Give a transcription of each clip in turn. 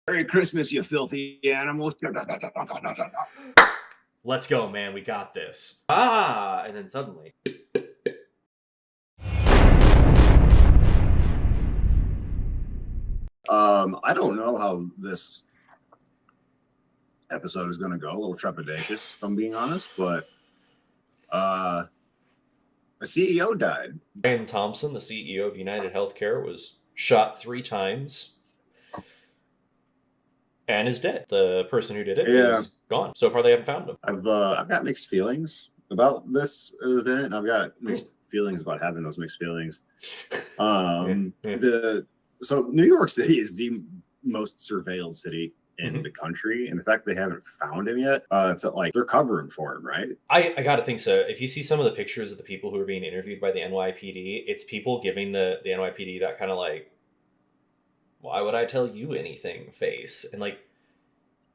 Merry Christmas, you filthy animal. Let's go, man. We got this. Ah, and then suddenly. I don't know how this episode is going to go. A little trepidatious, if I'm being honest, but a CEO died. Brian Thompson, the CEO of UnitedHealthcare, was shot 3 times and is dead. The person who did it is gone. So far, they haven't found him. I've got mixed feelings about this event. I've got mixed feelings about having those mixed feelings. So New York City is the most surveilled city in the country, and the fact they haven't found him yet, they're covering for him, right? I gotta think so. If you see some of the pictures of the people who are being interviewed by the NYPD, it's people giving the NYPD that kind of like, why would I tell you anything face? And like,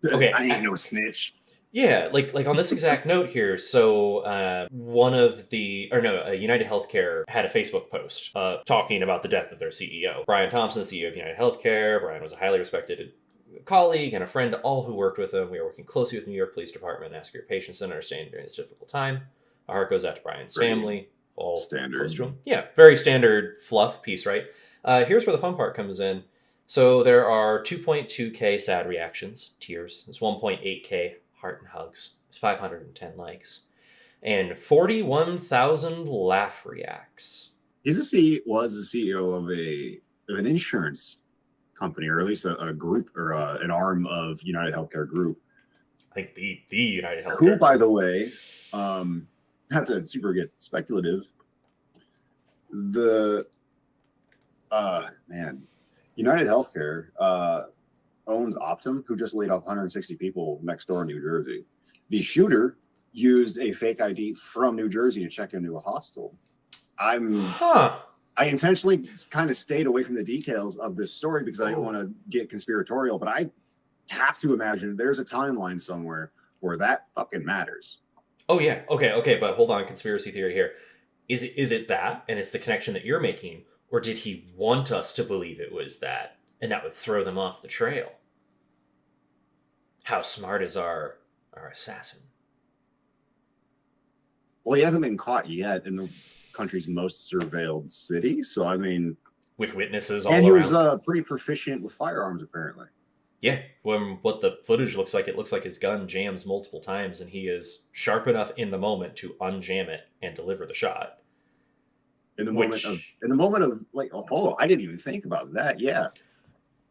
okay, I ain't no snitch. Yeah, like on this exact note here. So UnitedHealthcare had a Facebook post talking about the death of their CEO. Brian Thompson, the CEO of UnitedHealthcare. Brian was a highly respected colleague and a friend to all who worked with him. We are working closely with the New York Police Department and ask your patience and understanding during this difficult time. Our heart goes out to Brian's family. All standard. Close to him. Yeah, very standard fluff piece, right? Here's where the fun part comes in. So there are 2.2K sad reactions, tears. There's 1.8K heart and hugs. There's 510 likes. And 41,000 laugh reacts. Was the CEO of an insurance company, or at least a group or an arm of UnitedHealthcare Group. I think the UnitedHealthcare. Who, by the way, not to super get speculative, UnitedHealthcare owns Optum, who just laid off 160 people next door in New Jersey. The shooter used a fake ID from New Jersey to check into a hostel. I intentionally kind of stayed away from the details of this story because I didn't want to get conspiratorial, but I have to imagine there's a timeline somewhere where that fucking matters. Oh yeah, okay, but hold on, conspiracy theory here. Is it that, and it's the connection that you're making, or did he want us to believe it was that, and that would throw them off the trail? How smart is our assassin? Well, he hasn't been caught yet in the country's most surveilled city, so I mean, with witnesses all around. And he was pretty proficient with firearms, apparently. Yeah, when what the footage looks like, it looks like his gun jams multiple times, and he is sharp enough in the moment to unjam it and deliver the shot. In the moment of like, oh, I didn't even think about that. Yeah.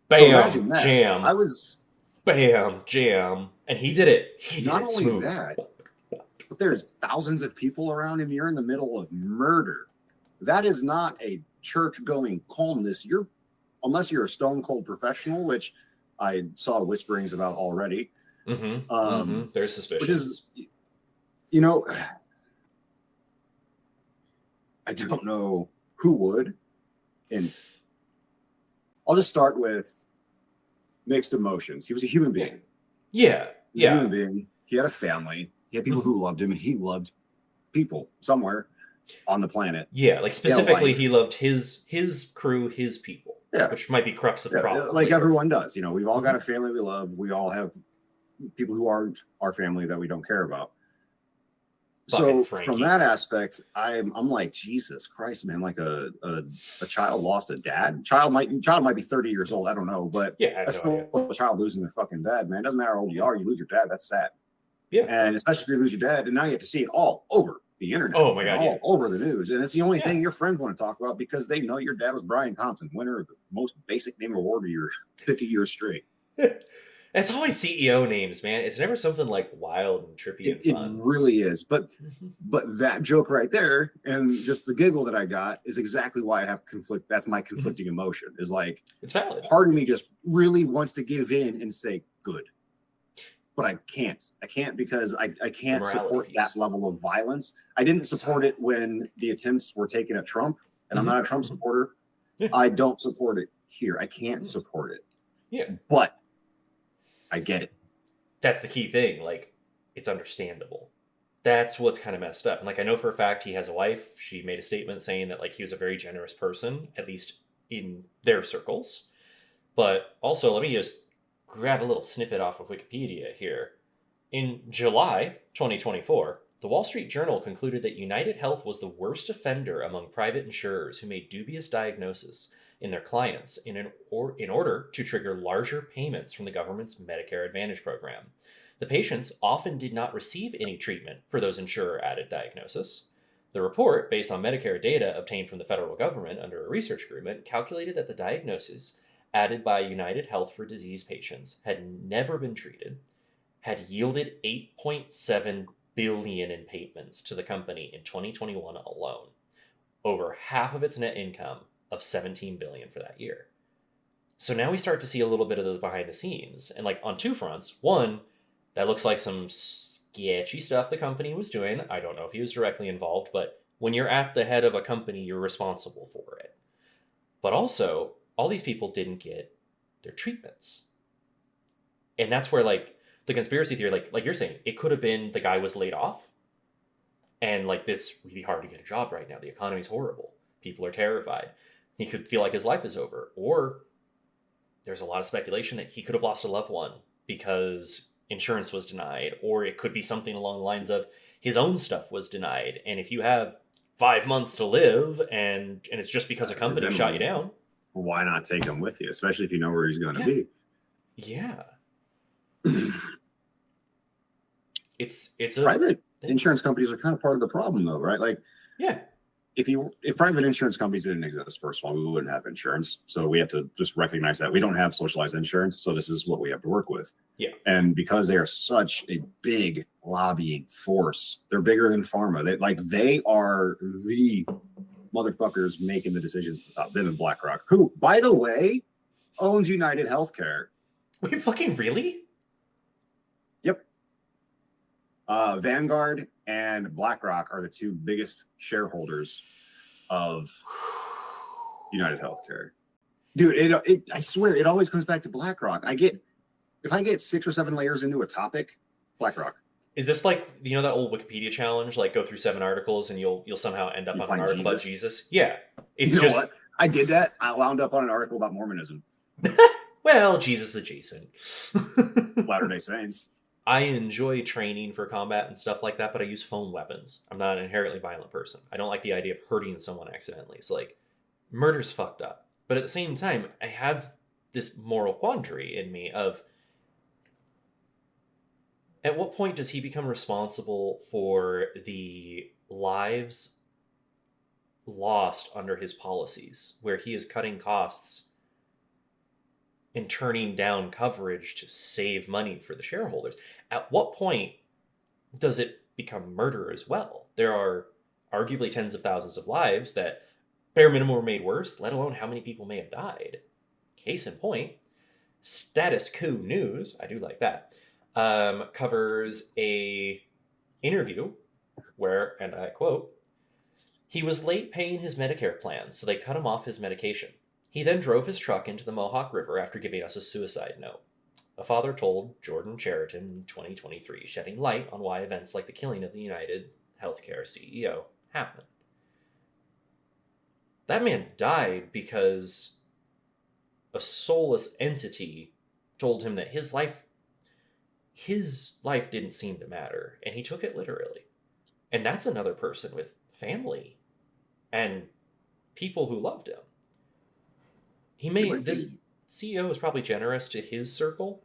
Bam, so jam. Bam, jam, and he did it. He did not it only smooth. That, but there's thousands of people around him. You're in the middle of murder. That is not a church-going calmness. Unless you're a stone cold professional, which I saw whisperings about already. There's suspicion. Which is, I don't know who would. And I'll just start with mixed emotions. He was a human being. Yeah. He was a human being. He had a family. He had people who loved him, and he loved people somewhere on the planet. Yeah, like specifically, he loved his crew, his people. Yeah, which might be crux of the problem. Like everyone does. We've all got a family we love. We all have people who aren't our family that we don't care about. So from that aspect, I'm like, Jesus Christ, man! Like a child lost a dad. Child might be 30 years old. I don't know, but that's still a child losing their fucking dad, man. It doesn't matter how old you are. You lose your dad. That's sad. Yeah, and especially if you lose your dad, and now you have to see it all over the internet. Oh my God, all over the news, and it's the only thing your friends want to talk about because they know your dad was Brian Thompson, winner of the most basic name award of your 50 years straight. It's always CEO names, man. It's never something like wild and trippy and fun. It really is. But that joke right there, and just the giggle that I got, is exactly why I have conflict. That's my conflicting emotion. Is like, it's valid. Part of me just really wants to give in and say good, but I can't. I can't because I can't support that level of violence. I didn't support it when the attempts were taken at Trump, and I'm not a Trump supporter. Yeah. I don't support it here. I can't support it. Yeah, but I get it. That's the key thing. Like, it's understandable. That's what's kind of messed up. And like, I know for a fact he has a wife. She made a statement saying that like he was a very generous person, at least in their circles. But also, let me just grab a little snippet off of Wikipedia here. In July 2024, the Wall Street Journal concluded that United Health was the worst offender among private insurers who made dubious diagnoses in their clients in order to trigger larger payments from the government's Medicare Advantage program. The patients often did not receive any treatment for those insurer-added diagnoses. The report, based on Medicare data obtained from the federal government under a research agreement, calculated that the diagnoses added by United Health for disease patients had never been treated, had yielded $8.7 billion in payments to the company in 2021 alone, over half of its net income of $17 billion for that year. So now we start to see a little bit of those behind the scenes, and like on two fronts. One, that looks like some sketchy stuff the company was doing. I don't know if he was directly involved, but when you're at the head of a company, you're responsible for it. But also, all these people didn't get their treatments. And that's where like the conspiracy theory, like you're saying, it could have been the guy was laid off. And like, this really hard to get a job right now. The economy's horrible. People are terrified. He could feel like his life is over. Or there's a lot of speculation that he could have lost a loved one because insurance was denied. Or it could be something along the lines of his own stuff was denied. And if you have 5 months to live and it's just because a company shot you down, why not take him with you, especially if you know where he's going to be? Yeah. It's a private insurance companies are kind of part of the problem, though, right? Like, yeah, if private insurance companies didn't exist, first of all, we wouldn't have insurance. So we have to just recognize that we don't have socialized insurance. So this is what we have to work with. Yeah. And because they are such a big lobbying force, they're bigger than pharma. They are the motherfuckers making the decisions to stop them and BlackRock, who, by the way, owns UnitedHealthcare. Wait, fucking really? Yep. Vanguard and BlackRock are the two biggest shareholders of UnitedHealthcare. Dude, I swear, it always comes back to BlackRock. If I get 6 or 7 layers into a topic, BlackRock. Is this like, you know, that old Wikipedia challenge, like go through 7 articles and you'll somehow end up on an article about Jesus? Yeah. It's you know what? I did that. I wound up on an article about Mormonism. Well, Jesus adjacent. Latter-day Saints. I enjoy training for combat and stuff like that, but I use foam weapons. I'm not an inherently violent person. I don't like the idea of hurting someone accidentally. So like, murder's fucked up. But at the same time, I have this moral quandary in me of, at what point does he become responsible for the lives lost under his policies, where he is cutting costs and turning down coverage to save money for the shareholders? At what point does it become murder as well? There are arguably tens of thousands of lives that bare minimum were made worse, let alone how many people may have died. Case in point, Status Quo News, I do like that, covers a interview where, and I quote, "He was late paying his Medicare plan, so they cut him off his medication. He then drove his truck into the Mohawk River after giving us a suicide note," a father told Jordan Chariton in 2023, shedding light on why events like the killing of the UnitedHealthcare CEO happened. That man died because a soulless entity told him that his life didn't seem to matter, and he took it literally. And that's another person with family and people who loved him. This CEO was probably generous to his circle,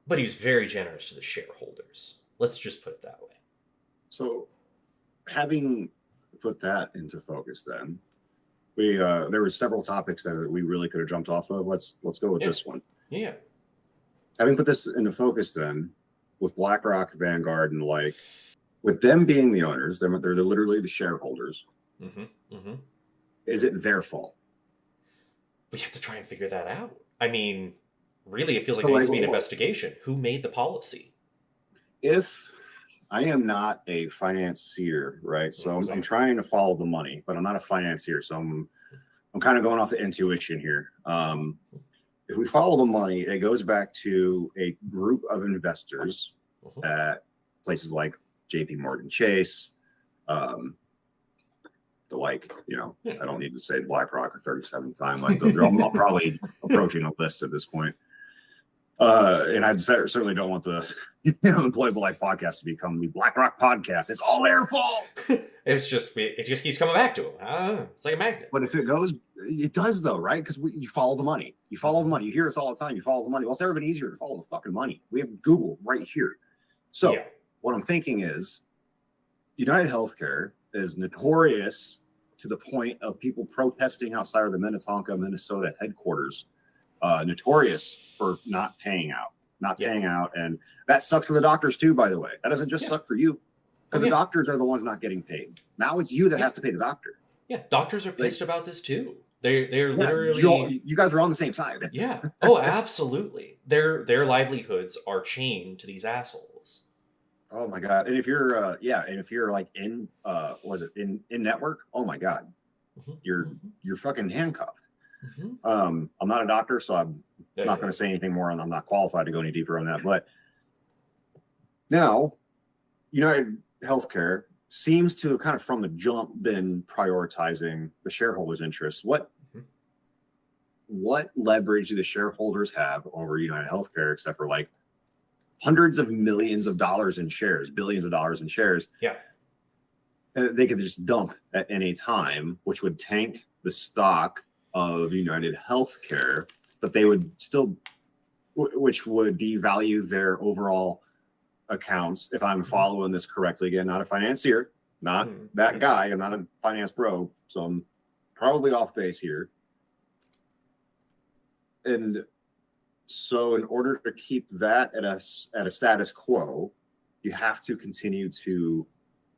but he was very generous to the shareholders. Let's just put it that way. So, having put that into focus, then there were several topics that we really could have jumped off of. Let's go with this one. Yeah. Having put this into focus, then, with BlackRock, Vanguard, and the like, with them being the owners, they're literally the shareholders. Mm-hmm. Mm-hmm. Is it their fault? We have to try and figure that out. I mean, really, it feels like there needs to be an investigation. Who made the policy? If I am not a financier, right? So I'm trying to follow the money, but I'm not a financier. So I'm kind of going off the intuition here. If we follow the money, it goes back to a group of investors at places like JP Morgan Chase, like, Yeah. I don't need to say BlackRock a 37th time. Like, I'm probably approaching a list at this point. And I certainly don't want the Employable Life podcast to become the BlackRock podcast. It's all their fault. it just keeps coming back to them. I don't know. It's like a magnet. But if it goes, it does though, right? Because you follow the money. You follow the money. You hear us all the time. You follow the money. Well, it's never been easier to follow the fucking money. We have Google right here. So what I'm thinking is, UnitedHealthcare is notorious to the point of people protesting outside of the Minnetonka, Minnesota headquarters. Notorious for not paying out. And that sucks for the doctors too, by the way. That doesn't just suck for you, because the doctors are the ones not getting paid. Now it's you that has to pay the doctor. Yeah, doctors are pissed about this too. They're literally... You guys are on the same side. Yeah. Oh, absolutely. Their livelihoods are chained to these assholes. Oh my God. And if you're like in in network, oh my God. You're fucking handcuffed. I'm not a doctor, so I'm not going to say anything more, and I'm not qualified to go any deeper on that. But now, United Healthcare seems to kind of from the jump been prioritizing the shareholders' interests. What leverage do the shareholders have over United Healthcare, except for like hundreds of millions of dollars in shares, billions of dollars in shares? Yeah, they could just dump at any time, which would tank the stock of United Healthcare, but they would still, which would devalue their overall accounts. If I'm following this correctly, again, not a financier, not that guy. I'm not a finance bro, so I'm probably off base here. And so, in order to keep that at a status quo, you have to continue to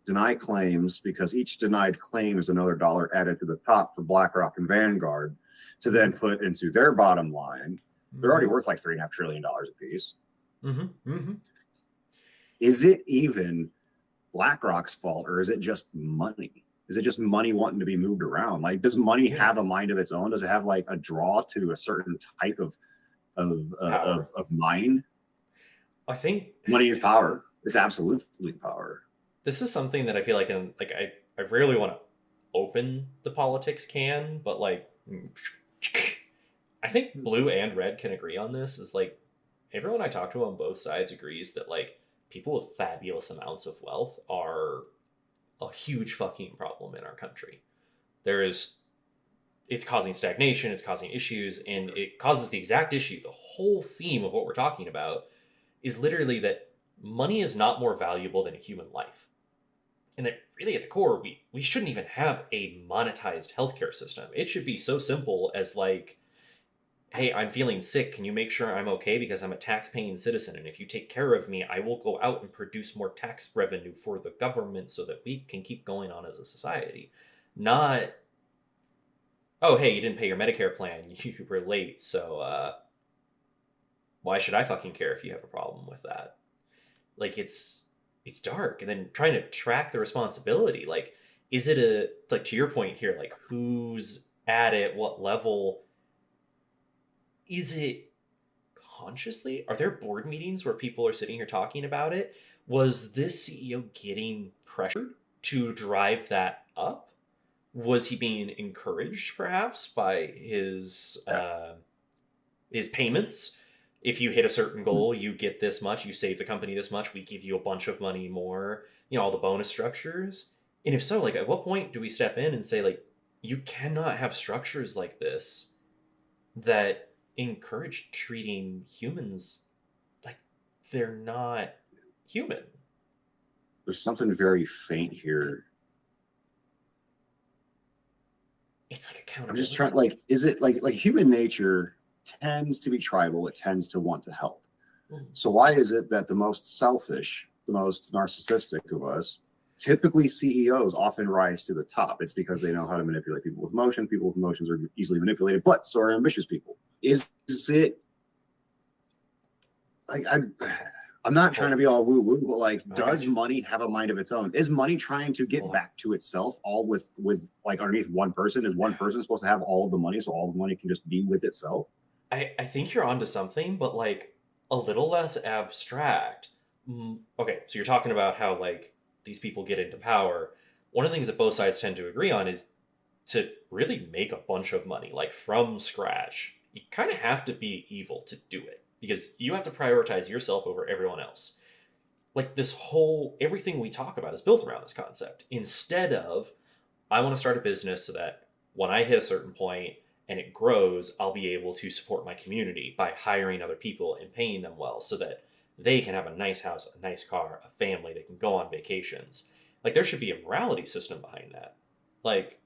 deny claims, because each denied claim is another dollar added to the top for BlackRock and Vanguard to then put into their bottom line. They're already worth like $3.5 trillion a piece. Is it even BlackRock's fault, or is it just money? Is it just money wanting to be moved around? Like, does money have a mind of its own? Does it have like a draw to a certain type of mind? I think money is power. It's absolutely power. This is something that I feel like I rarely want to open the politics can, but like I think blue and red can agree on this. Is like everyone I talk to on both sides agrees that like people with fabulous amounts of wealth are a huge fucking problem in our country. It's causing stagnation, it's causing issues, and it causes the exact issue. The whole theme of what we're talking about is literally that money is not more valuable than a human life. And that really at the core, we shouldn't even have a monetized healthcare system. It should be so simple as like, hey, I'm feeling sick. Can you make sure I'm okay? Because I'm a tax-paying citizen. And if you take care of me, I will go out and produce more tax revenue for the government so that we can keep going on as a society. Not, oh, hey, you didn't pay your Medicare plan. You were late. So why should I fucking care if you have a problem with that? Like, it's dark. And then trying to track the responsibility. Like, is it like to your point here, like who's at it, what level? Is it consciously? Are there board meetings where people are sitting here talking about it? Was this CEO getting pressured to drive that up? Was he being encouraged perhaps by his payments? If you hit a certain goal, you get this much, you save the company this much, we give you a bunch of money more, all the bonus structures. And if so, like at what point do we step in and say like, you cannot have structures like this that encourage treating humans like they're not human? There's something very faint here. It's like accountability. I'm just trying, like, is it like human nature tends to be tribal? It tends to want to help. So why is it that the most selfish, the most narcissistic of us, typically CEOs, often rise to the top? It's because they know how to manipulate people with emotion. People with emotions are easily manipulated, but so are ambitious people. Is it like I'm not trying to be all woo-woo, but like, does money have a mind of its own? Is money trying to get back to itself all with like underneath one person? Is one person supposed to have all of the money so all the money can just be with itself? I think you're onto something, but like a little less abstract. Okay, so you're talking about how like these people get into power. one of the things that both sides tend to agree on is to really make a bunch of money, like from scratch. You kind of have to be evil to do it because you have to prioritize yourself over everyone else. Like this whole, everything we talk about is built around this concept. Instead of, I want to start a business so that when I hit a certain point and it grows, I'll be able to support my community by hiring other people and paying them well so that they can have a nice house, a nice car, a family, they can go on vacations. Like there should be a morality system behind that. Like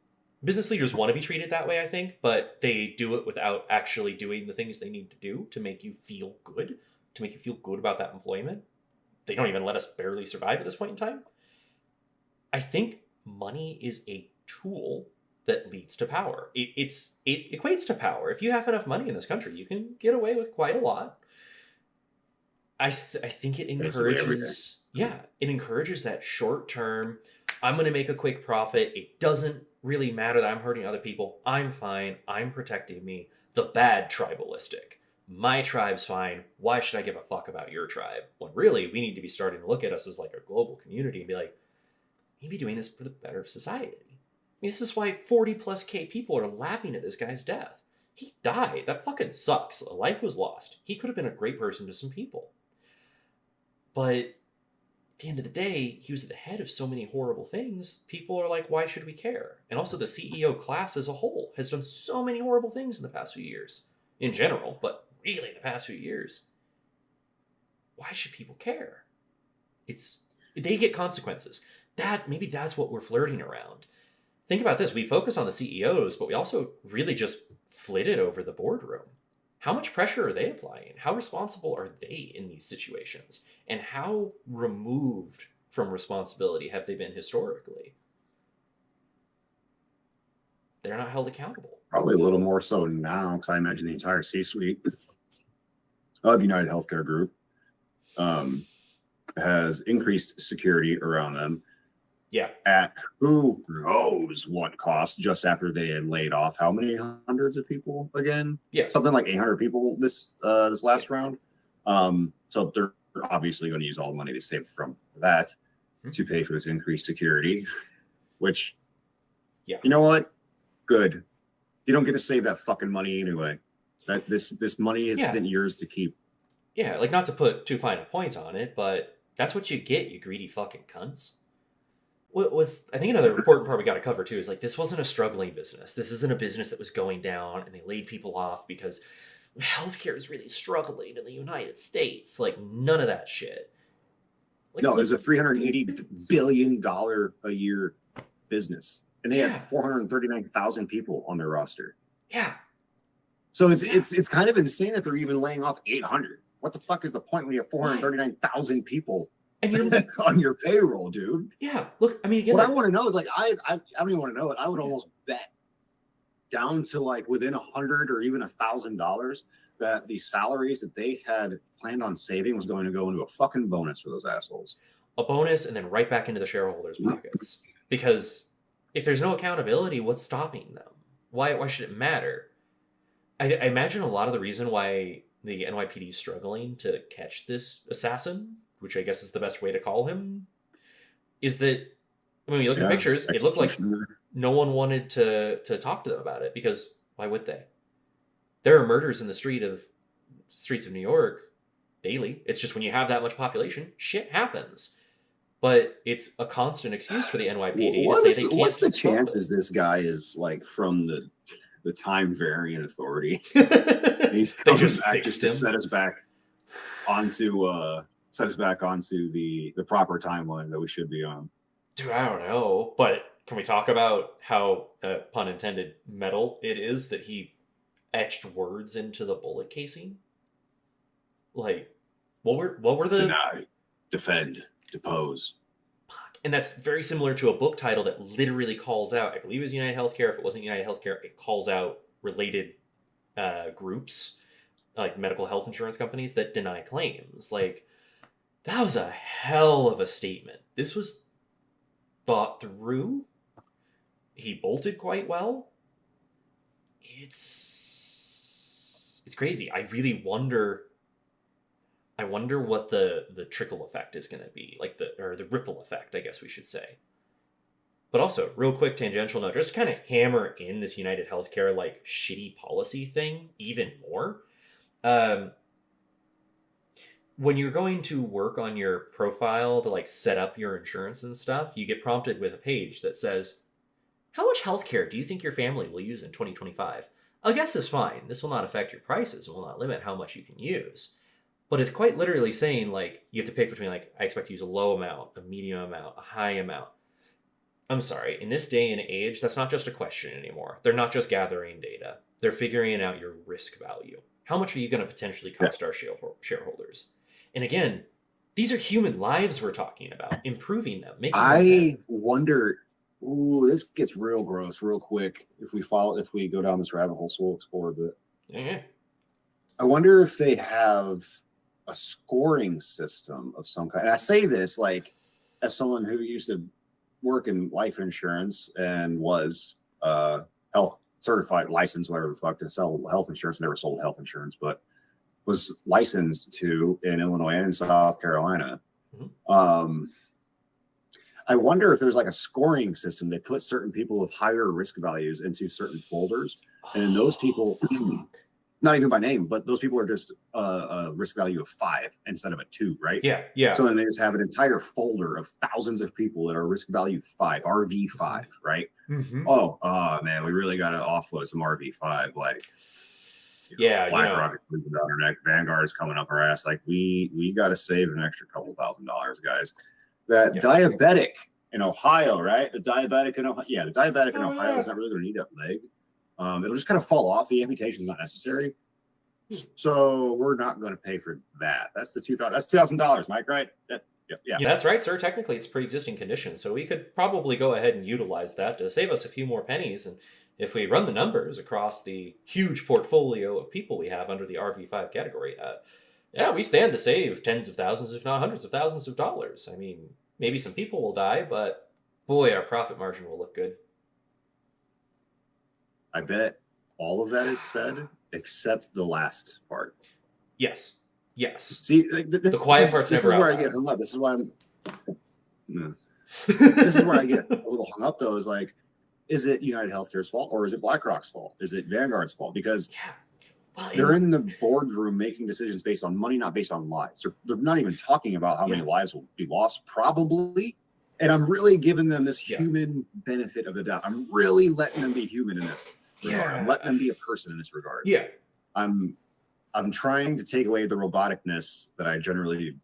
business leaders want to be treated that way, I think, but they do it without actually doing the things they need to do to make you feel good, to make you feel good about that employment. They don't even let us barely survive at this point in time. I think money is a tool that leads to power. It equates to power. If you have enough money in this country, you can get away with quite a lot. I think it encourages, it encourages that short term, I'm going to make a quick profit. It doesn't really matter that I'm hurting other people. I'm fine. I'm protecting me. The bad tribalistic. My tribe's fine. Why should I give a fuck about your tribe? When really, we need to be starting to look at us as like a global community and be like, maybe doing this for the better of society. I mean, this is why 40 plus K people are laughing at this guy's death. He died. That fucking sucks. A life was lost. He could have been a great person to some people. But at the end of the day, he was at the head of so many horrible things. People are like, why should we care? And also the CEO class as a whole has done so many horrible things in the past few years. In general, but really in the past few years. Why should people care? They get consequences. Maybe that's what we're flirting around. Think about this. We focus on the CEOs, but we also really just flitted over the boardroom. How much pressure are they applying? How responsible are they in these situations? And how removed from responsibility have they been historically? They're not held accountable. Probably a little more so now, because I imagine the entire C-suite of UnitedHealthcare Group has increased security around them. Yeah. At who knows what cost, just after they had laid off how many hundreds of people again? Yeah. Something like 800 people this last round. So they're obviously going to use all the money they saved from that to pay for this increased security, which, you know what? Good. You don't get to save that fucking money anyway. That this money isn't yours to keep. Yeah, like not to put too fine a point on it, but that's what you get, you greedy fucking cunts. What was, I think another important part we got to cover too is like, this wasn't a struggling business. This isn't a business that was going down and they laid people off because healthcare is really struggling in the United States. Like none of that shit. Like, no, there's a $380 billion a year business. And they had 439,000 people on their roster. Yeah. So it's kind of insane that they're even laying off 800. What the fuck is the point when you have 439,000 people on your payroll, dude? Yeah. Look, I mean, again, what I want to know is like, I don't even want to know it. I would almost bet down to like within $100 or even $1,000 that the salaries that they had planned on saving was going to go into a fucking bonus for those assholes. A bonus and then right back into the shareholders' pockets. Because if there's no accountability, what's stopping them? Why should it matter? I imagine a lot of the reason why the NYPD is struggling to catch this assassin, which I guess is the best way to call him, is that when you look at pictures, it looked like no one wanted to talk to them about it because why would they? There are murders in the streets of New York daily. It's just when you have that much population, shit happens. But it's a constant excuse for the NYPD to say they can't. What's the chances this guy is like from the time variant authority? He's they just back fixed just him. to set us back onto the proper timeline that we should be on. Dude, I don't know. But can we talk about how, pun intended, metal it is that he etched words into the bullet casing? Like, what were the deny, defend, depose? And that's very similar to a book title that literally calls out, I believe it was UnitedHealthcare. If it wasn't UnitedHealthcare, it calls out related groups, like medical health insurance companies that deny claims. Like, that was a hell of a statement. This was thought through. He bolted quite well. It's crazy. I really wonder what the trickle effect is going to be, like the ripple effect, I guess we should say. But also, real quick tangential note, just to kind of hammer in this UnitedHealthcare like shitty policy thing even more. Um, when you're going to work on your profile to like set up your insurance and stuff, you get prompted with a page that says, "How much healthcare do you think your family will use in 2025? A guess is fine. This will not affect your prices and will not limit how much you can use." But it's quite literally saying like you have to pick between like I expect to use a low amount, a medium amount, a high amount. I'm sorry, in this day and age, that's not just a question anymore. They're not just gathering data. They're figuring out your risk value. How much are you going to potentially cost our shareholders? And again, these are human lives we're talking about, improving them, making them better. wonder. Ooh, this gets real gross real quick. If we go down this rabbit hole, so we'll explore a bit. Yeah. I wonder if they have a scoring system of some kind. And I say this like as someone who used to work in life insurance and was health certified, licensed, whatever the fuck, to sell health insurance. Never sold health insurance, but was licensed to in Illinois and in South Carolina. Mm-hmm. I wonder if there's like a scoring system. They put certain people with higher risk values into certain folders, and those people, not even by name, but those people are just a risk value of 5 instead of a 2, right? Yeah. So then they just have an entire folder of thousands of people that are risk value 5, RV5, right? Mm-hmm. Oh man, we really got to offload some RV5. Like, BlackRock is breathing down our neck. Vanguard is coming up our ass. Like, we got to save an extra couple $1,000, guys. That diabetic in Ohio, right? The diabetic in Ohio. Yeah, the diabetic in Ohio is not really going to need that leg. It'll just kind of fall off. The amputation is not necessary. So we're not going to pay for that. That's the $2,000. That's $2,000, Mike, right? Yeah. That's right, sir. Technically, it's pre-existing condition, so we could probably go ahead and utilize that to save us a few more pennies. And if we run the numbers across the huge portfolio of people we have under the RV5 category, we stand to save tens of thousands, if not hundreds of thousands of dollars. I mean, maybe some people will die, but boy, our profit margin will look good. I bet all of that is said except the last part. Yes. See, the quiet part's this never is where out I get hung up. This is why I'm. This is where I get a little hung up, though. Is like, is it UnitedHealthcare's fault or is it BlackRock's fault? Is it Vanguard's fault? Because they're in the boardroom making decisions based on money, not based on lives. They're not even talking about how many lives will be lost, probably. And I'm really giving them this human benefit of the doubt. I'm really letting them be human in this regard. I'm letting them be a person in this regard. Yeah. I'm trying to take away the roboticness that I generally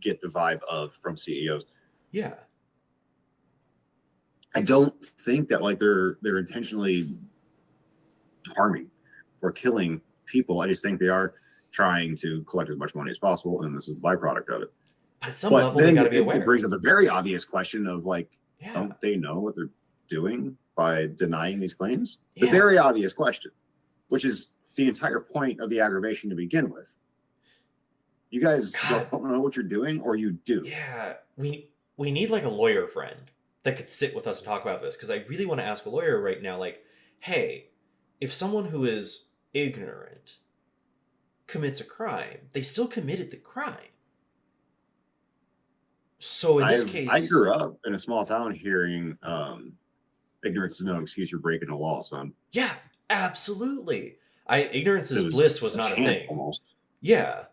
get the vibe of from CEOs. Yeah. I don't think that like they're intentionally harming or killing people. I just think they are trying to collect as much money as possible, and this is the byproduct of it. But at some level, they got to be aware. It brings up the very obvious question of like, don't they know what they're doing by denying these claims? The very obvious question, which is the entire point of the aggravation to begin with. You guys don't know what you're doing, or you do. Yeah, we need like a lawyer friend that could sit with us and talk about this, because I really want to ask a lawyer right now, like, hey, if someone who is ignorant commits a crime, they still committed the crime. So in this case, I grew up in a small town hearing ignorance is no excuse for breaking the law, son. Yeah, absolutely. Ignorance is bliss was not a thing. Almost. Yeah.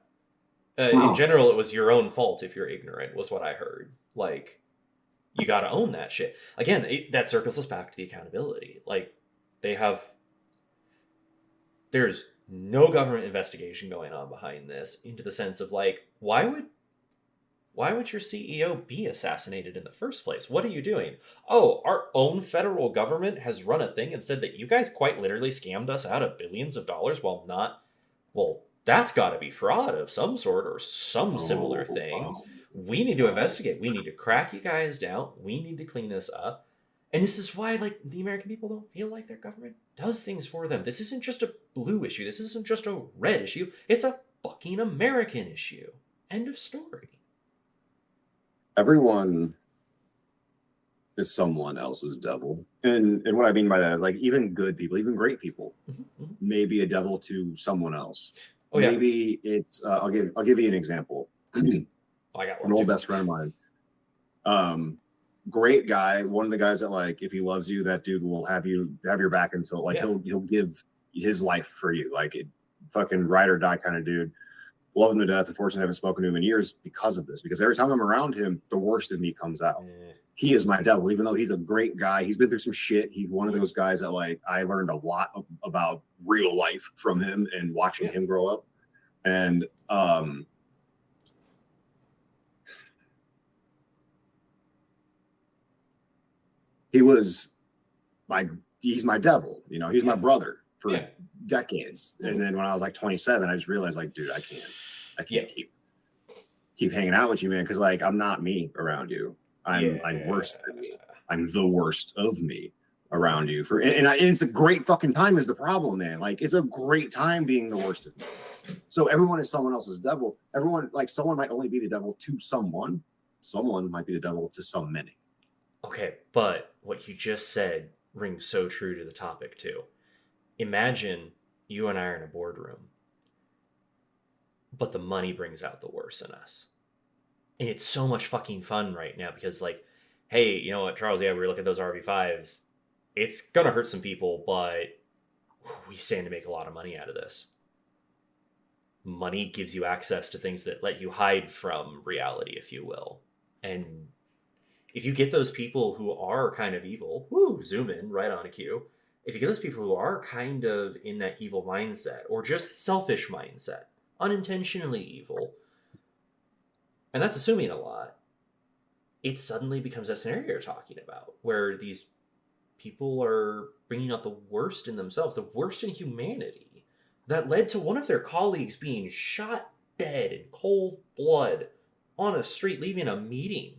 In general, it was your own fault if you're ignorant, was what I heard. Like, you got to own that shit. Again, that circles us back to the accountability. Like, there's no government investigation going on behind this, into the sense of like, why would your CEO be assassinated in the first place? What are you doing? Oh, our own federal government has run a thing and said that you guys quite literally scammed us out of billions of dollars well, that's got to be fraud of some sort or some similar thing. We need to investigate. We need to crack you guys down. We need to clean this up. And this is why, like, the American people don't feel like their government does things for them. This isn't just a blue issue. This isn't just a red issue. It's a fucking American issue. End of story. Everyone is someone else's devil. And what I mean by that is like even good people, even great people may be a devil to someone else. Oh, yeah. Maybe it's I'll give you an example. I got one. An old best friend of mine. great guy. One of the guys that like, if he loves you, that dude will have your back until like Yeah. he'll give his life for you. Like fucking ride or die kind of dude. Love him to death. Unfortunately, I haven't spoken to him in years because of this. Because every time I'm around him, the worst in me comes out. He is my devil, even though he's a great guy. He's been through some shit. He's one of those guys that like I learned a lot about real life from him and watching him grow up. And he's my devil. You know, he's my brother for decades. And then when I was like 27, I just realized like, dude, I can't keep hanging out with you, man, because like I'm not me around you. I'm worse than me. I'm the worst of me around you. And it's a great fucking time is the problem, man. Like it's a great time being the worst of me. So everyone is someone else's devil. Everyone, like someone might only be the devil to someone. Someone might be the devil to so many. Okay, but what you just said rings so true to the topic too. Imagine you and I are in a boardroom, but the money brings out the worst in us. And it's so much fucking fun right now because like, hey, you know what, Charles, yeah, we look at those RV5s. It's going to hurt some people, but we stand to make a lot of money out of this. Money gives you access to things that let you hide from reality, if you will. And if you get those people who are kind of evil, zoom in right on a cue. If you get those people who are kind of in that evil mindset or just selfish mindset, unintentionally evil, and that's assuming a lot, it suddenly becomes a scenario you're talking about where these people are bringing out the worst in themselves, the worst in humanity, that led to one of their colleagues being shot dead in cold blood on a street leaving a meeting.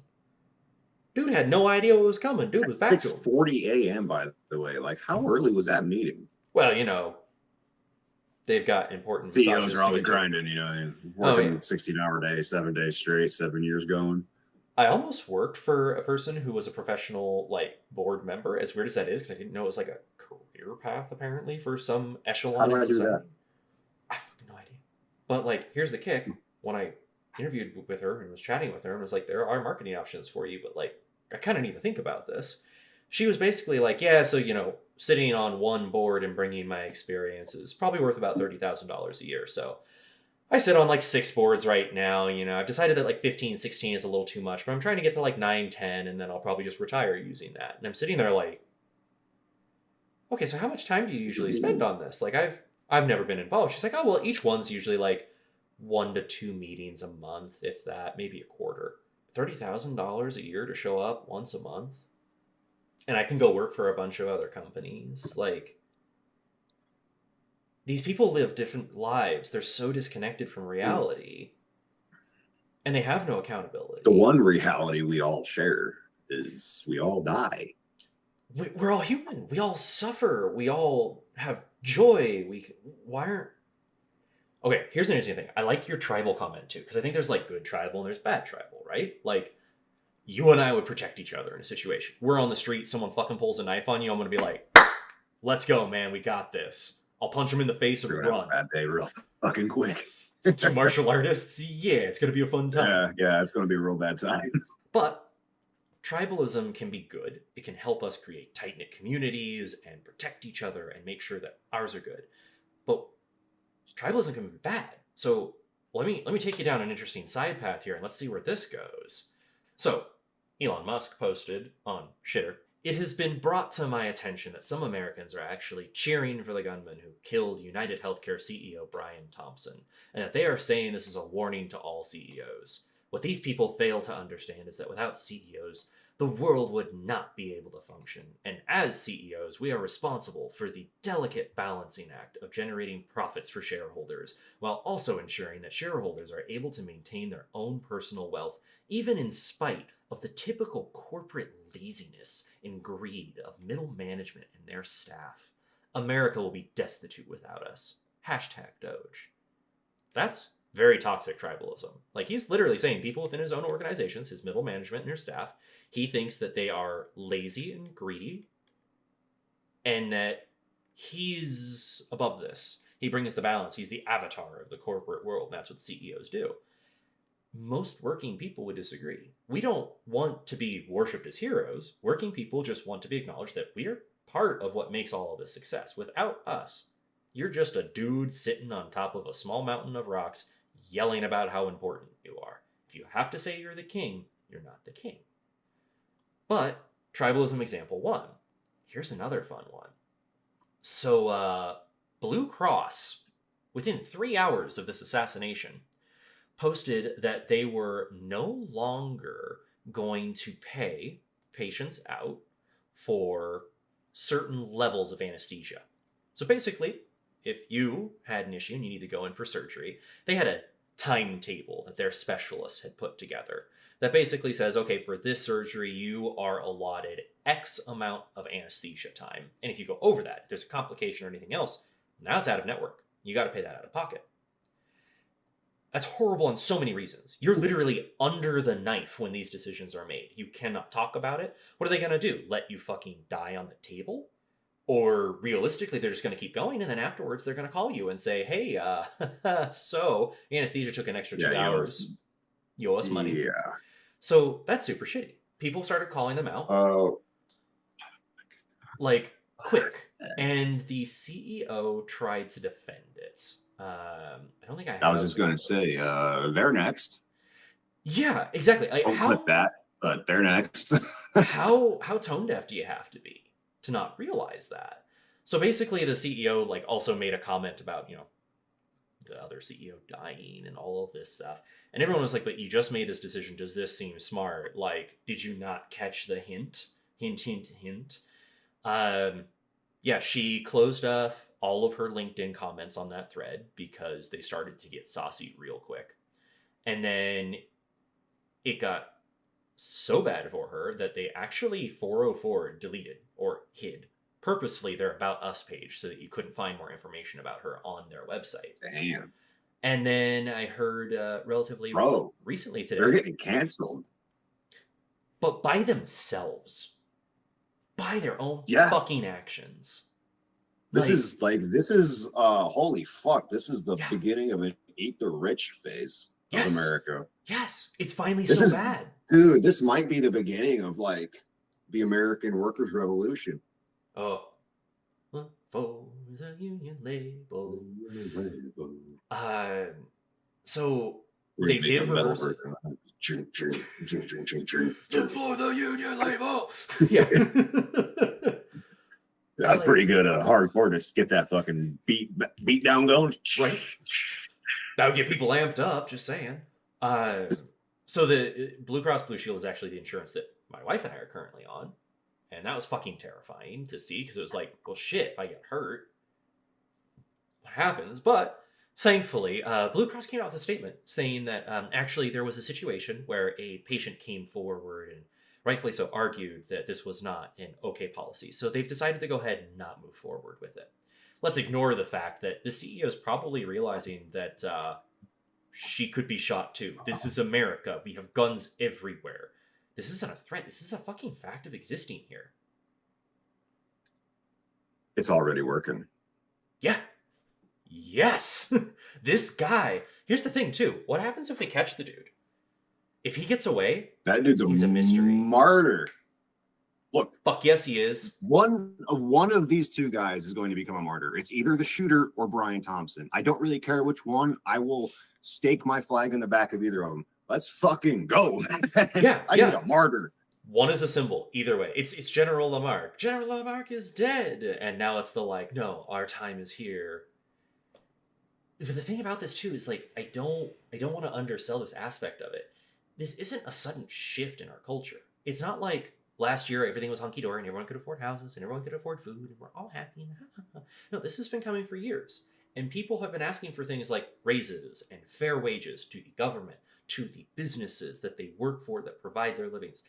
Dude had no idea what was coming. Dude was back to him. 6:40 a.m. by the way. Like how early was that meeting? Well, you know, they've got important CEOs are always grinding, you know, and working 16-hour days, 7 days straight, 7 years going. I almost worked for a person who was a professional, like, board member, as weird as that is, because I didn't know it was, like, a career path, apparently, for some echelon in society. I have no idea. But, like, here's the kick. When I interviewed with her and was chatting with her and was like, there are marketing options for you, but, like, I kind of need to think about this. She was basically like, yeah, so, you know, sitting on one board and bringing my experience is probably worth about $30,000 a year, so I sit on like 6 boards right now. You know, I've decided that like 15, 16 is a little too much, but I'm trying to get to like 9, 10, and then I'll probably just retire using that. And I'm sitting there like, okay, so how much time do you usually spend on this? Like I've never been involved. She's like, oh, well, each one's usually like 1 to 2 meetings a month, if that, maybe a quarter. $30,000 a year to show up once a month. And I can go work for a bunch of other companies. Like, these people live different lives. They're so disconnected from reality. And they have no accountability. The one reality we all share is we all die. We're all human. We all suffer. We all have joy. Why aren't... Okay, here's an interesting thing. I like your tribal comment, too, because I think there's, like, good tribal and there's bad tribal, right? Like, you and I would protect each other in a situation. We're on the street, someone fucking pulls a knife on you, I'm going to be like, let's go, man, we got this. I'll punch him in the face and run. Bad day real fucking quick. 2 martial artists, yeah, it's going to be a fun time. Yeah, it's going to be a real bad time. But tribalism can be good. It can help us create tight-knit communities and protect each other and make sure that ours are good. But tribalism can be bad. So let me take you down an interesting side path here, and let's see where this goes. So Elon Musk posted on Shitter, "It has been brought to my attention that some Americans are actually cheering for the gunman who killed UnitedHealthcare CEO Brian Thompson, and that they are saying this is a warning to all CEOs. What these people fail to understand is that without CEOs, the world would not be able to function, and as CEOs, we are responsible for the delicate balancing act of generating profits for shareholders, while also ensuring that shareholders are able to maintain their own personal wealth, even in spite of the typical corporate laziness and greed of middle management and their staff. America will be destitute without us. Hashtag Doge." That's very toxic tribalism. Like, he's literally saying people within his own organizations, his middle management and their staff, he thinks that they are lazy and greedy and that he's above this. He brings the balance. He's the avatar of the corporate world. And that's what CEOs do. most working people would disagree. We don't want to be worshipped as heroes. Working people just want to be acknowledged that we are part of what makes all of this success. Without us, you're just a dude sitting on top of a small mountain of rocks yelling about how important you are. If you have to say you're the king, you're not the king. But tribalism example 1. Here's another fun one. So Blue Cross, within 3 hours of this assassination, posted that they were no longer going to pay patients out for certain levels of anesthesia. So basically, if you had an issue and you need to go in for surgery, they had a timetable that their specialists had put together that basically says, okay, for this surgery, you are allotted X amount of anesthesia time. And if you go over that, if there's a complication or anything else, now it's out of network. You got to pay that out of pocket. That's horrible on so many reasons. You're literally under the knife when these decisions are made. You cannot talk about it. What are they going to do? Let you fucking die on the table? Or realistically, they're just going to keep going, and then afterwards they're going to call you and say, hey, so anesthesia took an extra 2 hours. You owe us money. Yeah. So that's super shitty. People started calling them out. Oh. Like, quick. And the CEO tried to defend it. I don't think I was just going to say, they're next. Yeah, exactly. Don't clip that, but they're next. how tone deaf do you have to be to not realize that? So basically the CEO like also made a comment about, the other CEO dying and all of this stuff. And everyone was like, but you just made this decision. Does this seem smart? Like, did you not catch the hint? Hint, hint, hint. Yeah, she closed off all of her LinkedIn comments on that thread because they started to get saucy real quick. And then it got so bad for her that they actually 404 deleted or hid purposefully their About Us page so that you couldn't find more information about her on their website. Damn. And then I heard relatively recently today. They're getting canceled. But by themselves. By their own fucking actions. This is holy fuck. This is the beginning of an eat the rich phase of America. Yes. It's finally bad. Dude, this might be the beginning of like the American workers' revolution. Oh. For the union label. So they did reverse it. For the union label. Yeah. That's pretty good. Hardcore to get that fucking beat down going. Right. That would get people amped up, just saying. So the Blue Cross Blue Shield is actually the insurance that my wife and I are currently on. And that was fucking terrifying to see because it was like, well, shit, if I get hurt, what happens? But thankfully, Blue Cross came out with a statement saying that actually there was a situation where a patient came forward and rightfully so argued that this was not an okay policy. So they've decided to go ahead and not move forward with it. Let's ignore the fact that the CEO is probably realizing that she could be shot too. This is America. We have guns everywhere. This isn't a threat. This is a fucking fact of existing here. It's already working. Yeah. Yes. This guy. Here's the thing, too. What happens if they catch the dude? If he gets away, that dude's a mystery. Martyr. Look. Fuck yes, he is. One of these two guys is going to become a martyr. It's either the shooter or Brian Thompson. I don't really care which one. I will stake my flag in the back of either of them. Let's fucking go. Yeah, I need a martyr. One is a symbol. Either way, it's General Lamarck. General Lamarck is dead, and now it's the like, no, our time is here. But the thing about this too is like, I don't want to undersell this aspect of it. This isn't a sudden shift in our culture. It's not like last year everything was hunky dory and everyone could afford houses and everyone could afford food and we're all happy. No, this has been coming for years, and people have been asking for things like raises and fair wages to the government, to the businesses that they work for that provide their livings.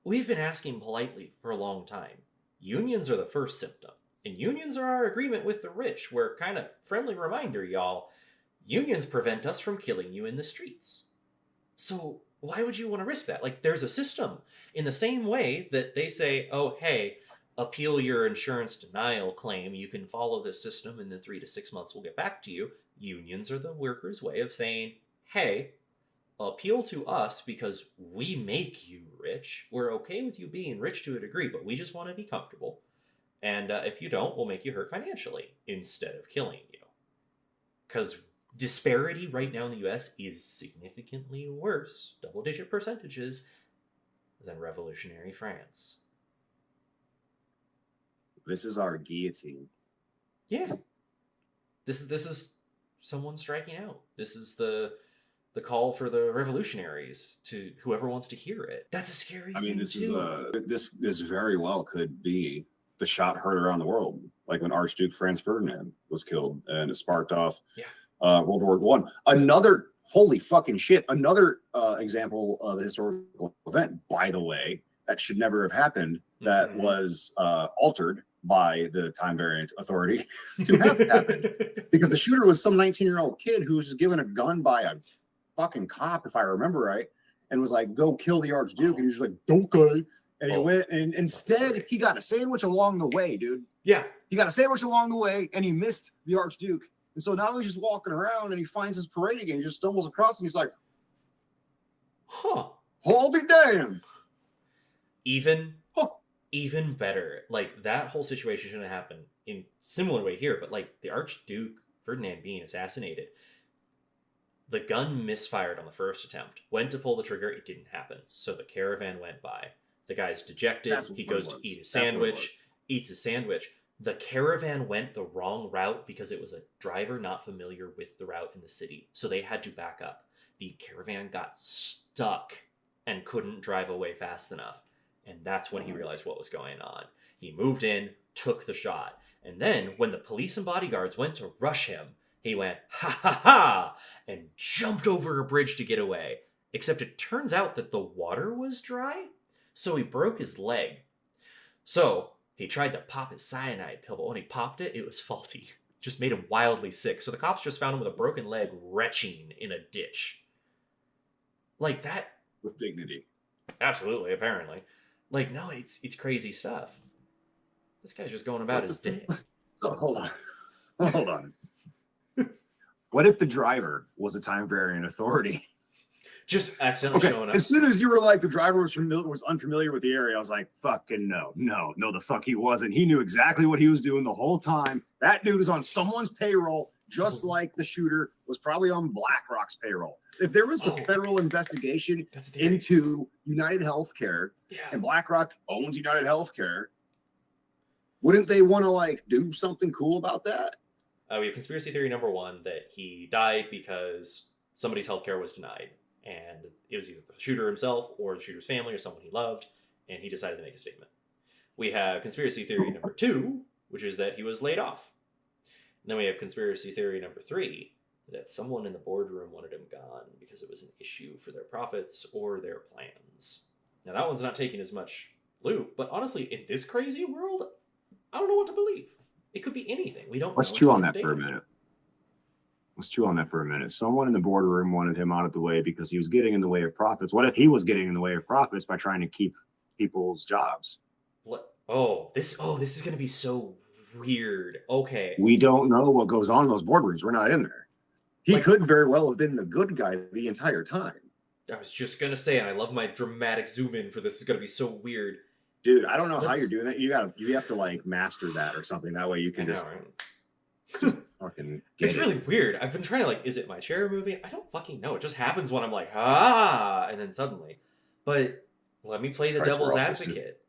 We've been asking politely for a long time. Unions are the first symptom. And unions are our agreement with the rich, where kind of friendly reminder, y'all, unions prevent us from killing you in the streets. So why would you want to risk that? Like, there's a system. In the same way that they say, oh, hey, appeal your insurance denial claim, you can follow this system, and in 3 to 6 months we'll get back to you. Unions are the workers' way of saying, hey, appeal to us because we make you rich. We're okay with you being rich to a degree, but we just want to be comfortable. And if you don't, we'll make you hurt financially instead of killing you. Because disparity right now in the US is significantly worse, double-digit percentages, than revolutionary France. This is our guillotine. Yeah. This is someone striking out. This is the call for the revolutionaries to whoever wants to hear it. That's a scary thing This too. is this very well could be the shot heard around the world, like when Archduke Franz Ferdinand was killed, and it sparked off World War One. Another holy fucking shit. Another example of a historical event, by the way, that should never have happened. That was altered by the time variant authority to have happened, because the shooter was some 19-year-old kid who was just given a gun by a fucking cop, if I remember right, and was like, "Go kill the Archduke," and he was like, "Okay." And he went, and instead he got a sandwich along the way, dude. Yeah. He got a sandwich along the way, and he missed the Archduke. And so now he's just walking around, and he finds his parade again. He just stumbles across, and he's like, huh. "I'll be damned." Even better. Like, that whole situation shouldn't have happened in similar way here, but like the Archduke Ferdinand being assassinated, the gun misfired on the first attempt. Went to pull the trigger, it didn't happen. So the caravan went by. The guy's dejected. He goes to eat his sandwich, eats his sandwich. The caravan went the wrong route because it was a driver not familiar with the route in the city. So they had to back up. The caravan got stuck and couldn't drive away fast enough. And that's when he realized what was going on. He moved in, took the shot. And then when the police and bodyguards went to rush him, he went, "Ha ha ha," and jumped over a bridge to get away. Except it turns out that the water was dry, so he broke his leg. So he tried to pop his cyanide pill, but when he popped it, it was faulty. Just made him wildly sick. So the cops just found him with a broken leg, retching in a ditch. Like that. With dignity. Absolutely, apparently. Like, no, it's crazy stuff. This guy's just going about his day. So hold on. What if the driver was a time variant authority? Just accidentally showing up. As soon as you were like, the driver was unfamiliar with the area, I was like, fucking no, the fuck he wasn't. He knew exactly what he was doing the whole time. That dude is on someone's payroll, just like the shooter was probably on BlackRock's payroll. If there was a federal investigation into UnitedHealthcare, and BlackRock owns UnitedHealthcare, wouldn't they want to like do something cool about that? We have conspiracy theory number one, that he died because somebody's healthcare was denied. And it was either the shooter himself or the shooter's family or someone he loved, and he decided to make a statement. We have conspiracy theory number two, which is that he was laid off. And then we have conspiracy theory number three, that someone in the boardroom wanted him gone because it was an issue for their profits or their plans. Now, that one's not taking as much loop, but honestly, in this crazy world, I don't know what to believe. It could be anything. We don't. Let's chew on that for a minute. Someone in the boardroom wanted him out of the way because he was getting in the way of profits. What if he was getting in the way of profits by trying to keep people's jobs? What? This is going to be so weird. Okay. We don't know what goes on in those boardrooms. We're not in there. He could very well have been the good guy the entire time. I was just going to say, and I love my dramatic zoom in for this. It's going to be so weird. Dude, I don't know how you're doing that. You have to like master that or something. That way you can just fucking get It's really weird. I've been trying to is it my chair moving? I don't fucking know. It just happens when I'm like, and then suddenly. But let me play the devil's advocate.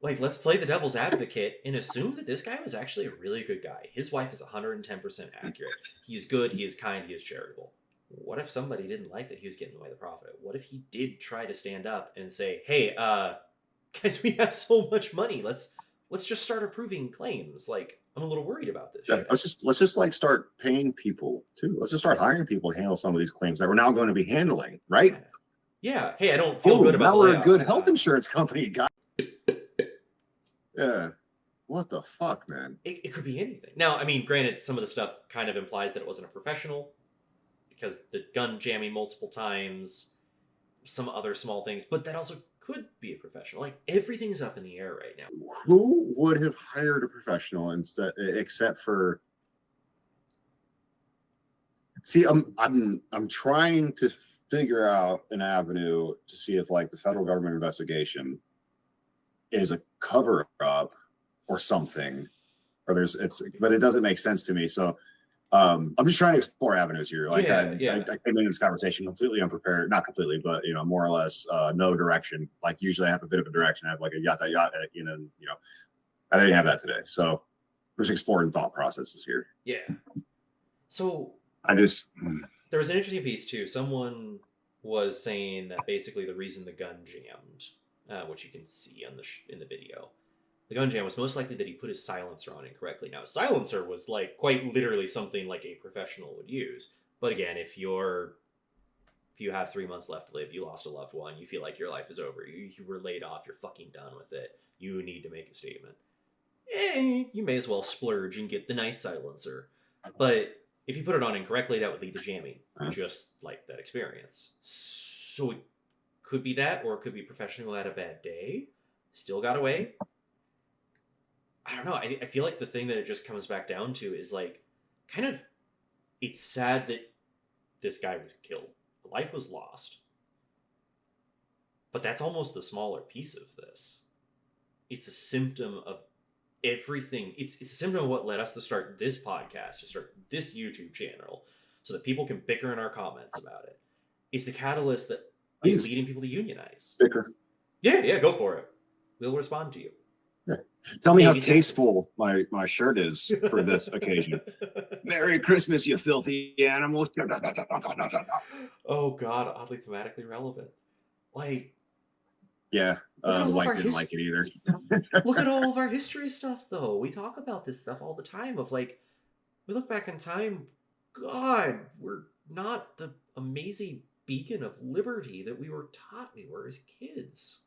Let's play the devil's advocate and assume that this guy was actually a really good guy. His wife is 110% accurate. He's good, he is kind, he is charitable. What if somebody didn't like that he was getting away with the profit? What if he did try to stand up and say, "Hey, guys, we have so much money. Let's just start approving claims. I'm a little worried about this." Yeah, let's just start paying people too. Let's just start hiring people to handle some of these claims that we're now going to be handling, right? Yeah. Hey, I don't feel good about now we're layoffs. a good health insurance company, guys. Yeah. What the fuck, man? It could be anything. Now, I mean, granted, some of the stuff kind of implies that it wasn't a professional, because the gun jamming multiple times, some other small things, but that also could be a professional. Everything's up in the air right now. Who would have hired a professional except for See, I'm trying to figure out an avenue to see if like the federal government investigation is a cover up or something, or but it doesn't make sense to me. So I'm just trying to explore avenues here. Like I came into this conversation completely unprepared, not completely, but more or less no direction. Like usually I have a bit of a direction. I have like a yada, I didn't have that today. So we're just exploring thought processes here. Yeah. So there was an interesting piece too. Someone was saying that basically the reason the gun jammed, which you can see on in the video, the gun jam was most likely that he put his silencer on incorrectly. Now, a silencer was like quite literally something like a professional would use. But again, if you have 3 months left to live, you lost a loved one, you feel like your life is over, you were laid off, you're fucking done with it, you need to make a statement. And you may as well splurge and get the nice silencer. But if you put it on incorrectly, that would lead to jamming, just like that experience. So it could be that, or it could be a professional who had a bad day, still got away. I don't know. I feel like the thing that it just comes back down to is like, kind of, it's sad that this guy was killed. Life was lost. But that's almost the smaller piece of this. It's a symptom of everything. It's a symptom of what led us to start this podcast, to start this YouTube channel, so that people can bicker in our comments about it. It's the catalyst that is leading people to unionize. Bicker. Yeah, go for it. We'll respond to you. Yeah. Tell me how tasteful my shirt is for this occasion. Merry Christmas, you filthy animal. Oh God, oddly thematically relevant. Like, yeah, the wife didn't like it either. Look at all of our history stuff, though. We talk about this stuff all the time. Of like, we look back in time. God, we're not the amazing beacon of liberty that we were taught we were as kids.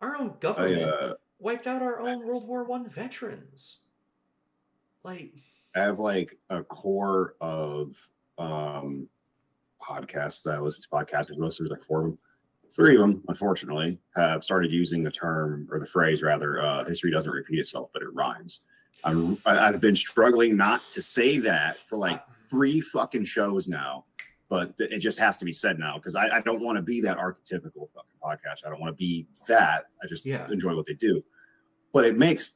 Our own government wiped out our own World War I veterans. Like, I have like a core of podcasts that I listen to. Podcasters, most there's like 4 of them. 3 of them, unfortunately, have started using the term, or the phrase rather, history doesn't repeat itself, but it rhymes. I've been struggling not to say that for like 3 fucking shows now, but it just has to be said now, because I don't want to be that archetypical fucking podcast. I don't want to be that. I just enjoy what they do. But it makes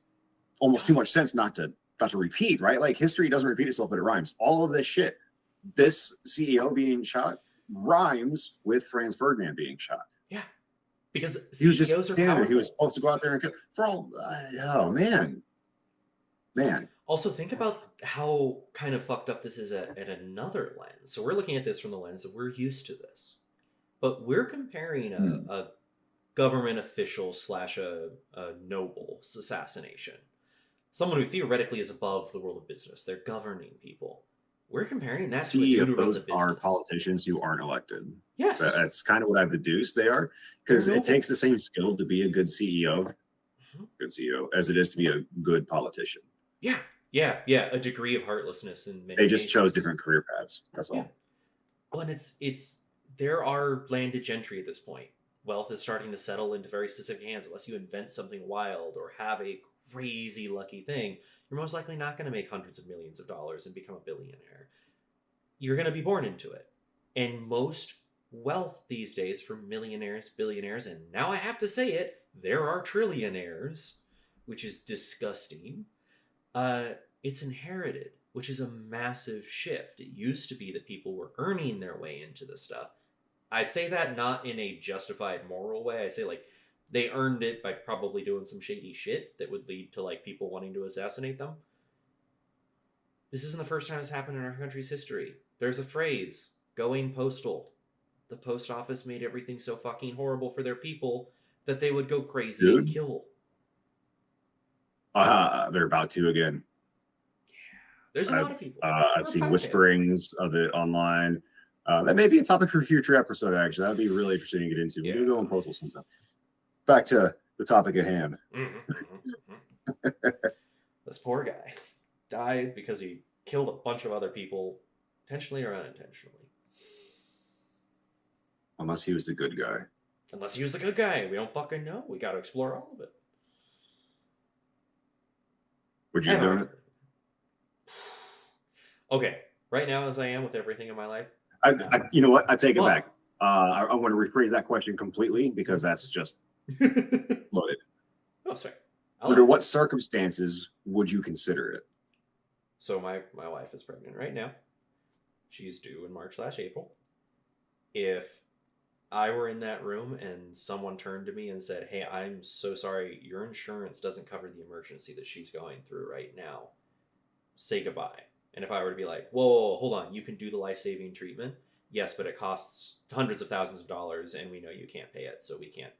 almost too much sense not to repeat, right? Like, history doesn't repeat itself, but it rhymes. All of this shit, this CEO being shot, rhymes with Franz Ferdinand being shot. Yeah, because he was just standard. He was supposed to go out there and kill for all. Oh man. Also, think about how kind of fucked up this is at another lens. So we're looking at this from the lens that we're used to this, but we're comparing a government official / a noble's assassination, someone who theoretically is above the world of business. They're governing people. We're comparing that to a dude who runs a business. Are politicians who aren't elected. Yes. That's kind of what I've deduced they are, because it takes the same skill to be a good CEO, as it is to be a good politician. Yeah. A degree of heartlessness in many They just cases. chose different career paths. That's all. Well, and it's there are landed gentry at this point. Wealth is starting to settle into very specific hands. Unless you invent something wild or have a crazy lucky thing, you're most likely not going to make hundreds of millions of dollars and become a billionaire. You're going to be born into it. And most wealth these days for millionaires, billionaires, and now I have to say it, there are trillionaires, which is disgusting. It's inherited, which is a massive shift. It used to be that people were earning their way into this stuff. I say that not in a justified moral way. I say like they earned it by probably doing some shady shit that would lead to like people wanting to assassinate them. This isn't the first time it's happened in our country's history. There's a phrase, going postal. The post office made everything so fucking horrible for their people that they would go crazy and kill. They're about to again. Yeah, there's a lot of people. I've seen whisperings of it online. That may be a topic for a future episode, actually. That'd be really interesting to get into. We're going to go on postal sometime. Back to the topic at hand. This poor guy died because he killed a bunch of other people, intentionally or unintentionally. Unless he was the good guy. Unless he was the good guy. We don't fucking know. We got to explore all of it. Would you do it? Okay, Right now, as I am with everything in my life. You know what? I take it back. I want to rephrase that question completely because that's just loaded. Oh, sorry. Under what circumstances would you consider it? So my wife is pregnant right now. She's due in March/April. If I were in that room and someone turned to me and said, "Hey, I'm so sorry, your insurance doesn't cover the emergency that she's going through right now. Say goodbye." And if I were to be like, "Whoa, hold on, you can do the life-saving treatment." Yes, but it costs hundreds of thousands of dollars and we know you can't pay it, so we can't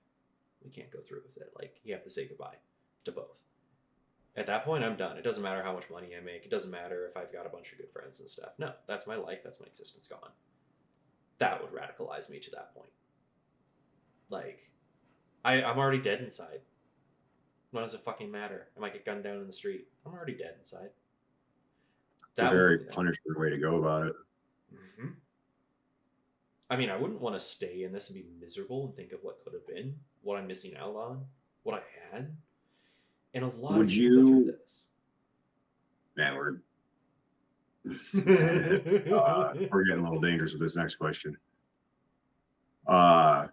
go through with it. Like, you have to say goodbye to both. At that point, I'm done. It doesn't matter how much money I make. It doesn't matter if I've got a bunch of good friends and stuff. No, that's my life. That's my existence gone. That would radicalize me to that point. Like, I'm already dead inside. What does it fucking matter? I might get gunned down in the street. I'm already dead inside. It's a very punishing way to go about it. Mm-hmm. I mean, I wouldn't want to stay in this and be miserable and think of what could have been, what I'm missing out on, what I had. And a lot of people go through this. Man, we're getting a little dangerous with this next question. Probably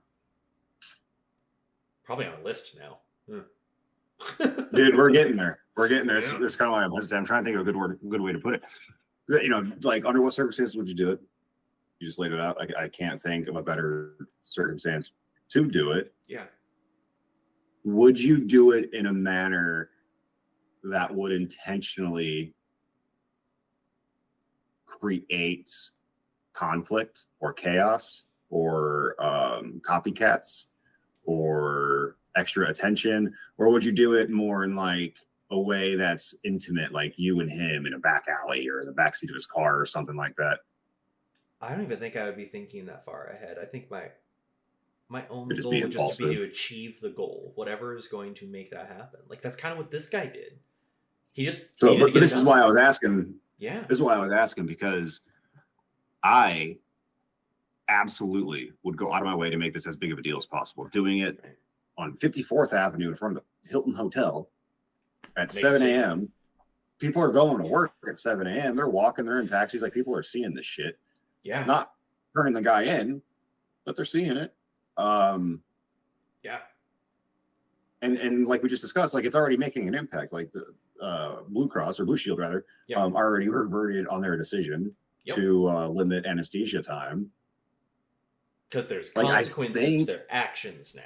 on a list now. Dude, we're getting there. There's kind of why I'm hesitant. I'm trying to think of a good way to put it. You know, like, under what circumstances would you do it? You just laid it out. I can't think of a better circumstance to do it. Yeah. Would you do it in a manner that would intentionally create conflict or chaos or copycats or extra attention? Or would you do it more in like a way that's intimate, like you and him in a back alley or in the backseat of his car or something like that? I don't even think I would be thinking that far ahead. I think my own It'd goal would just be to achieve the goal, whatever is going to make that happen. Like, that's kind of what this guy did. He just but this is why I was asking. Yeah, this is why I was asking, because I absolutely would go out of my way to make this as big of a deal as possible. Doing it on 54th Avenue in front of the Hilton Hotel at 7 a.m. People are going to work at 7 a.m. They're walking, they're in taxis. Like, people are seeing this shit. Yeah. Not turning the guy in, but they're seeing it. Yeah. And like we just discussed, like, it's already making an impact. Like, the Blue Cross or Blue Shield rather, already reverted on their decision to limit anesthesia time. Because there's consequences to their actions now.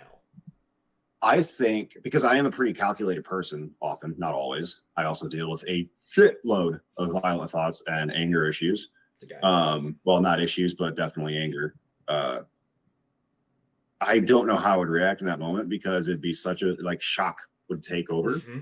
I think, because I am a pretty calculated person, often, not always. I also deal with a shitload of violent thoughts and anger issues. Well, not issues, but definitely anger. I don't know how I would react in that moment, because it'd be such a, like, shock would take over. Mm-hmm.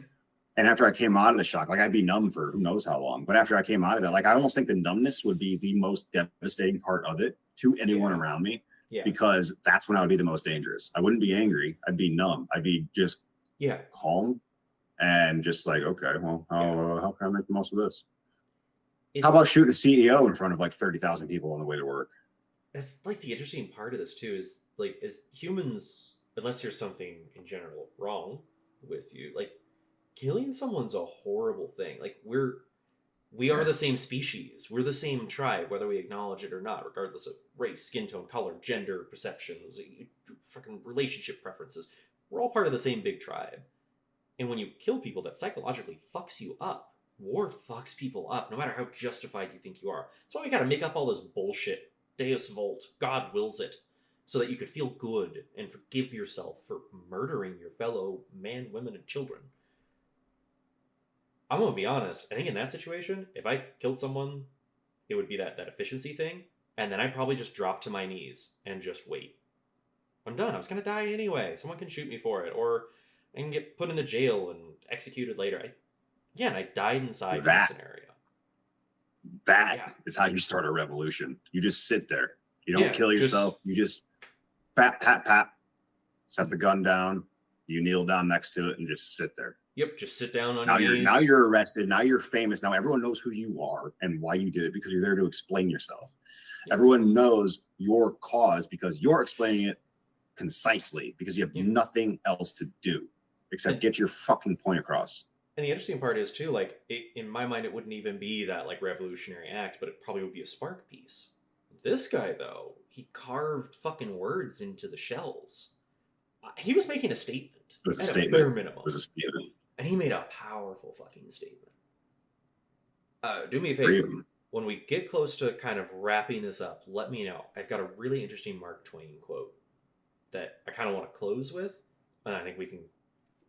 And after I came out of the shock, like, I'd be numb for who knows how long. But after I came out of that, like, I almost think the numbness would be the most devastating part of it to anyone around me. Yeah. Because that's when I would be the most dangerous. I wouldn't be angry. I'd be numb. I'd be just calm and just like, okay, well, how can I make the most of this? How about shooting a CEO in front of like 30,000 people on the way to work? That's like the interesting part of this too, is like, as humans, unless there's something in general wrong with you, like, killing someone's a horrible thing. Like, we are the same species. We're the same tribe, whether we acknowledge it or not, regardless of race, skin tone, color, gender, perceptions, fucking relationship preferences. We're all part of the same big tribe. And when you kill people, that psychologically fucks you up. War fucks people up, no matter how justified you think you are. That's why we gotta make up all this bullshit. Deus Vult, God wills it, so that you could feel good and forgive yourself for murdering your fellow man, women, and children. I'm gonna be honest. I think in that situation, if I killed someone, it would be that efficiency thing, and then I'd probably just drop to my knees and just wait. I'm done. I was gonna die anyway. Someone can shoot me for it, or I can get put in the jail and executed later. And I died inside that scenario. That is how you start a revolution. You just sit there. You don't kill yourself. You just pat, set the gun down. You kneel down next to it and just sit there. Yep, just sit down on your knees. Now you're arrested. Now you're famous. Now everyone knows who you are and why you did it, because you're there to explain yourself. Yep. Everyone knows your cause because you're explaining it concisely, because you have nothing else to do except get your fucking point across. And the interesting part is too, like in my mind, it wouldn't even be that like revolutionary act, but it probably would be a spark piece. This guy though, he carved fucking words into the shells. He was making a statement It was a at a statement. bare It minimum, was a statement. and he made a powerful fucking statement. Do me a Three of favor. them. When we get close to kind of wrapping this up, let me know. I've got a really interesting Mark Twain quote that I kind of want to close with, and I think we can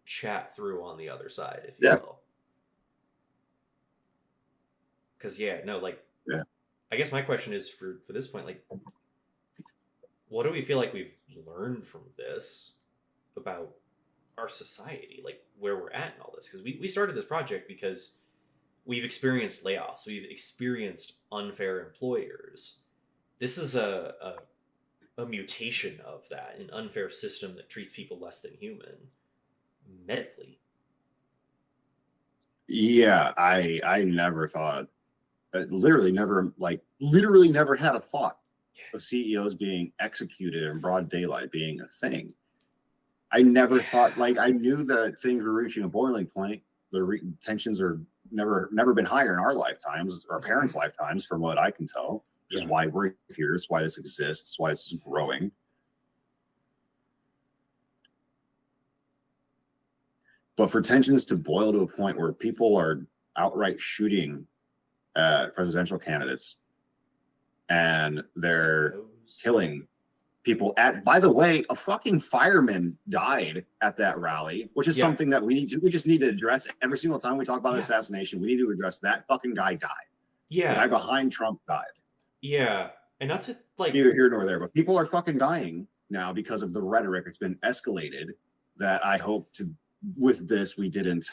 chat through on the other side, if you Yeah. will. Because yeah, no, like, Yeah. I guess my question is for this point, like, what do we feel like we've learned from this about our society, like where we're at and all this? Because we started this project because we've experienced layoffs, we've experienced unfair employers. This is a mutation of that, an unfair system that treats people less than human medically. Yeah, I never thought, literally never had a thought of CEOs being executed in broad daylight being a thing. I never thought, like, I knew that things were reaching a boiling point. The tensions are never been higher in our lifetimes, our parents' lifetimes, from what I can tell. Is why we're here. It's why this exists. Why this is growing. But for tensions to boil to a point where people are outright shooting at presidential candidates and they're killing people by the way, a fucking fireman died at that rally, which is something that we just need to address every single time we talk about assassination. We need to address that fucking guy died. Yeah. The guy behind Trump died. Yeah. And not to like neither here nor there, but people are fucking dying now because of the rhetoric. It's been escalated that I hope with this we didn't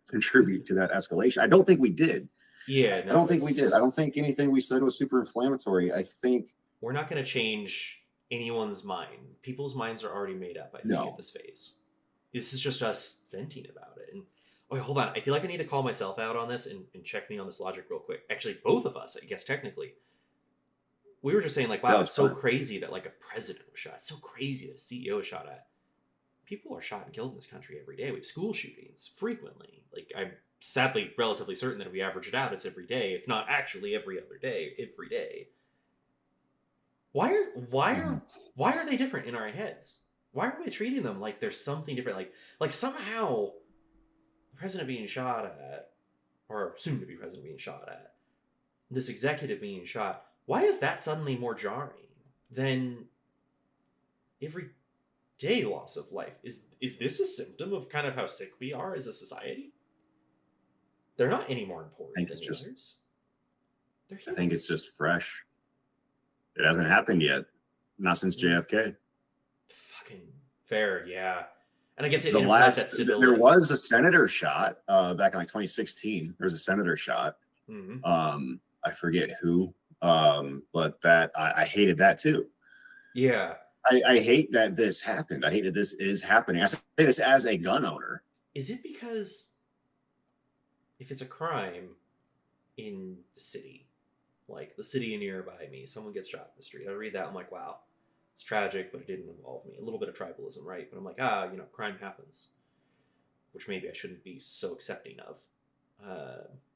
contribute to that escalation. I don't think we did. Yeah, no, I don't think we did. I don't think anything we said was super inflammatory. I think we're not going to change anyone's mind. People's minds are already made up, I think, at this phase. This is just us venting about it. And hold on. I feel like I need to call myself out on this and check me on this logic real quick. Actually, both of us, I guess, technically. We were just saying, like, wow, it's so crazy that, like, a president was shot. It's so crazy that a CEO was shot at. People are shot and killed in this country every day. We have school shootings frequently. Like, I'm sadly relatively certain that if we average it out, it's every day, if not actually every other day, every day. Why are they different in our heads? Why are we treating them like there's something different? Like somehow the president being shot at, or soon to be president being shot at, this executive being shot, why is that suddenly more jarring than everyday loss of life? Is this a symptom of kind of how sick we are as a society? They're not any more important than the others. I think it's just fresh. It hasn't happened yet. Not since JFK. Fucking fair, yeah. And I guess it implies that stability. There was a senator shot back in like 2016. There was a senator shot. Mm-hmm. I forget who, but that I hated that too. Yeah. I hate that this happened. I hate that this is happening. I say this as a gun owner. Is it because if it's a crime in the city, like the city nearby me, someone gets shot in the street, I read that, I'm like, wow, it's tragic, but it didn't involve me. A little bit of tribalism, right? But I'm like, crime happens, which maybe I shouldn't be so accepting of.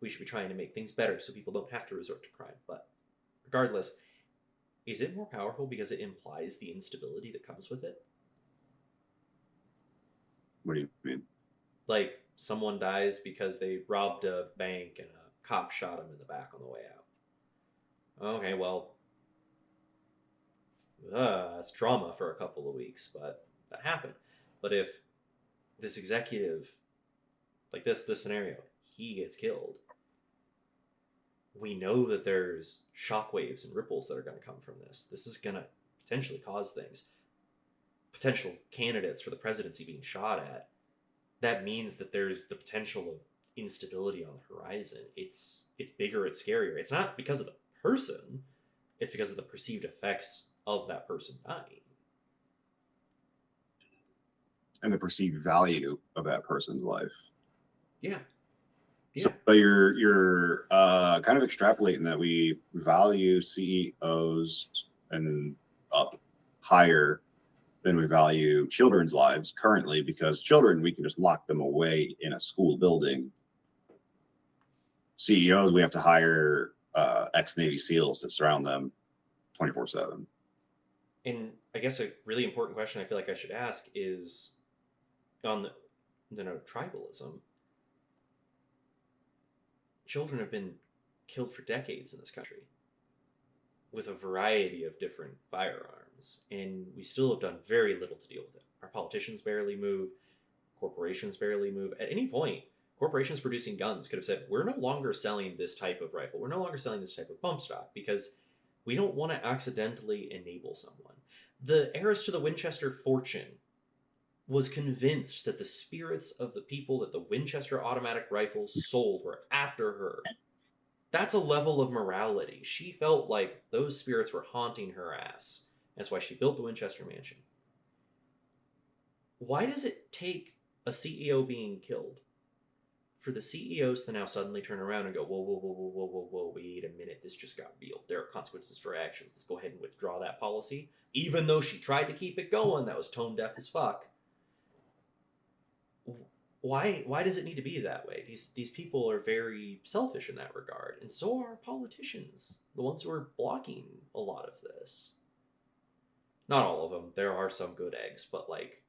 We should be trying to make things better so people don't have to resort to crime. But regardless, is it more powerful because it implies the instability that comes with it? What do you mean? Like someone dies because they robbed a bank and a cop shot him in the back on the way out. Okay, well, that's trauma for a couple of weeks, but that happened. But if this executive, like this scenario, he gets killed, we know that there's shockwaves and ripples that are going to come from this. This is going to potentially cause things. Potential candidates for the presidency being shot at. That means that there's the potential of instability on the horizon. It's bigger, it's scarier. It's not because of the person, it's because of the perceived effects of that person dying. And the perceived value of that person's life. Yeah. So you're kind of extrapolating that we value CEOs and up higher than we value children's lives currently, because children, we can just lock them away in a school building. CEOs, we have to hire ex-Navy SEALs to surround them 24/7. And I guess a really important question I feel like I should ask is on the tribalism. Children have been killed for decades in this country with a variety of different firearms, and we still have done very little to deal with it. Our politicians barely move, corporations barely move. At any point, corporations producing guns could have said, we're no longer selling this type of rifle, we're no longer selling this type of bump stock, because we don't want to accidentally enable someone. The heiress to the Winchester fortune was convinced that the spirits of the people that the Winchester automatic rifles sold were after her. That's a level of morality. She felt like those spirits were haunting her ass. That's why she built the Winchester Mansion. Why does it take a CEO being killed for the CEOs to now suddenly turn around and go, whoa, wait a minute, this just got real. There are consequences for actions. Let's go ahead and withdraw that policy. Even though she tried to keep it going, that was tone deaf as fuck. Why does it need to be that way? These people are very selfish in that regard, and so are politicians, the ones who are blocking a lot of this. Not all of them. There are some good eggs, but like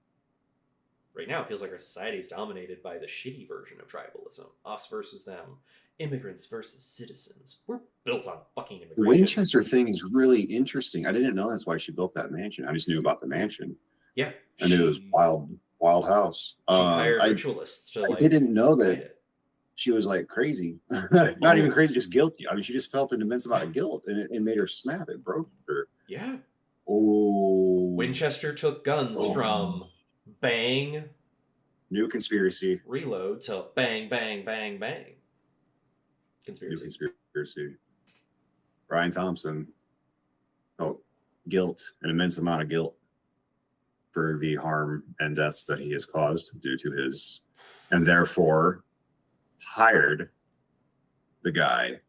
right now it feels like our society is dominated by the shitty version of tribalism. Us versus them. Immigrants versus citizens. We're built on fucking immigration. The Winchester thing is really interesting. I didn't know that's why she built that mansion. I just knew about the mansion. Yeah. I knew it was wild house. She hired ritualists to I didn't know that it. she was like crazy. Not even crazy, just guilty. I mean, she just felt an immense amount of guilt, and it made her snap. It broke her. Yeah. Oh. Winchester took guns from bang, new conspiracy, reload to bang, bang, bang, bang. Conspiracy. New conspiracy. Brian Thompson felt guilt, an immense amount of guilt for the harm and deaths that he has caused due to his, and therefore hired the guy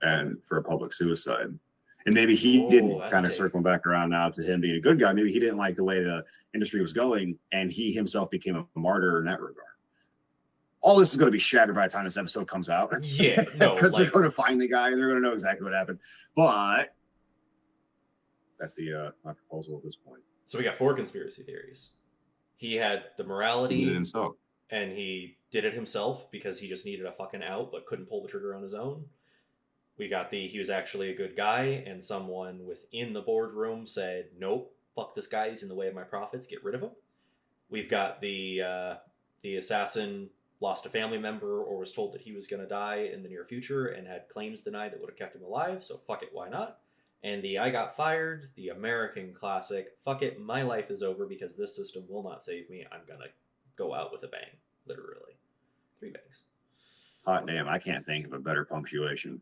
and for a public suicide. And maybe he didn't, kind of circling back around now to him being a good guy. Maybe he didn't like the way the industry was going, and he himself became a martyr in that regard. All this is going to be shattered by the time this episode comes out. Yeah, no, because they're going to find the guy. They're going to know exactly what happened. But that's my proposal at this point. So we got 4 conspiracy theories. He had the morality, himself, and he did it himself because he just needed a fucking out, but couldn't pull the trigger on his own. We got he was actually a good guy, and someone within the boardroom said, nope, fuck this guy, he's in the way of my profits, get rid of him. We've got the assassin lost a family member or was told that he was going to die in the near future and had claims denied that would have kept him alive, so fuck it, why not? And the I got fired, the American classic, fuck it, my life is over because this system will not save me, I'm going to go out with a bang, literally. 3 bangs. Hot damn, I can't think of a better punctuation.